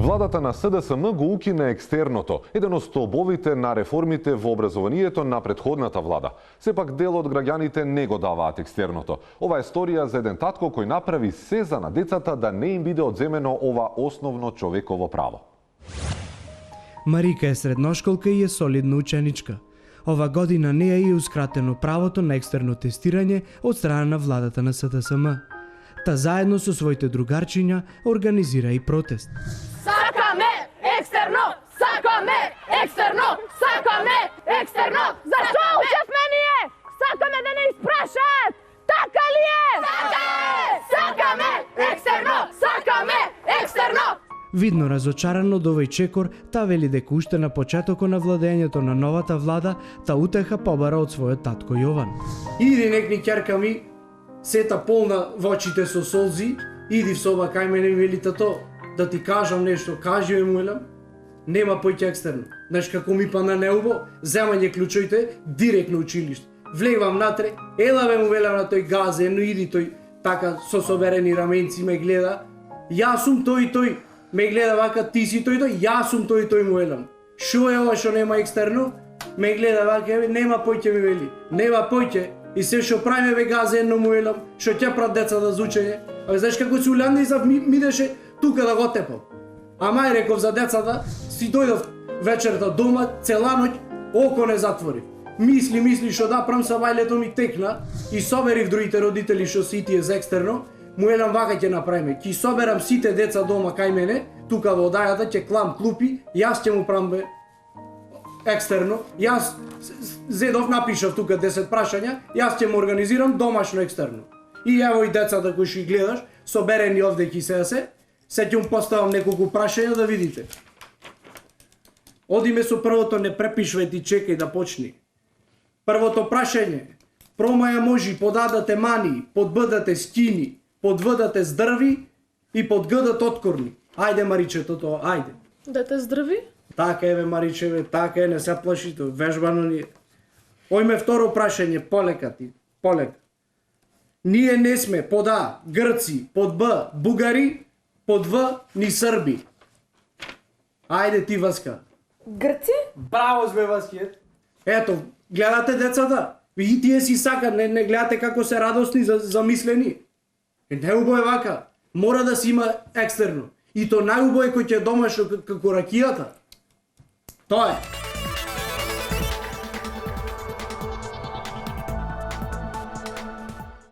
Владата на СДСМ го укина екстерното, еден од столбовите на реформите во образованието на претходната влада. Сепак дел од граѓаните не го даваат екстерното. Ова е историја за еден татко кој направи се за на децата да не им биде одземено ова основно човеково право. Марика е средношколка и е солидна ученичка. Ова година не е ускратено правото на екстерно тестирање од страна на владата на СДСМ. Та заедно со своите другарчиња организира и протест. Сакаме екстерно! Сакаме екстерно! Сакаме екстерно! Зашто учевме ние? Сакаме да не испрашаат! Така ли е? Така е! Сакаме екстерно! Сакаме екстерно! Видно разочаран од овој чекор, та вели дека уште на почетокот на владењето на новата влада, та утеха побара од својот татко Јован. Иди некни ќерка ми, сета полна во очите со солзи, иди в соба кај мене вели тато, да ти кажам нешто, кажи ме муелам, нема појќе екстерно. Знаеш како ми па на неубо, земање клучоите директно училиште. Влегвам натре, ела бе му велам на тој газе, но иди тој така со соберени раменци ме гледа. Јас сум тој и тој, ме гледа вака, ти си тој и тој, јас сум тој и тој му велам. Шо е ова што нема екстерно? Ме гледа вака, нема појќе ми вели, нема појќе. И се што правиме бе газе едно му велам, што ќе прат деца да зучење. А знаеш како се улјанде и зав мидеше тука да го тепам. Ама е реков за децата, си дојдов вечерта дома, цела ноќ, око не затвори. Мисли што да прам, са вајлето ми текна и соберив другите родители што си тие за екстерно, му елам вака ќе направиме. Ќе соберам сите деца дома кај мене, тука во одајата, ќе клам клупи, јас ќе му прам бе екстерно, јас зедов напишав тука 10 прашања, јас ќе му организирам домашно екстерно. И ево и децата кои што гледаш, соберени овде ки се ќе му поставам неколку прашања да видите. Одиме со првото, не препишвај ти, чекај да почни. Првото прашање, промаја можи подадате мани, под Б дате скини, под В дате здрви и под Г дате откорни. Ајде Маричето тоа, ајде. Дете здрави? Така е бе Маричеве, така е, не се плашите, вежбано ни е. Ојме второ прашање, полека ти, полека. Ние не сме под А, Грци, под Б, Бугари, под В, ни Срби. Ајде ти, Васка. Грци? Браво сме, Васкије. Ето, гледате децата? И тие си сакат, не гледате како се радосни, замислени. Неубаво е вака. Мора да си има екстерно. И то најубаво е кој ќе домашно како ракијата. Тоа е.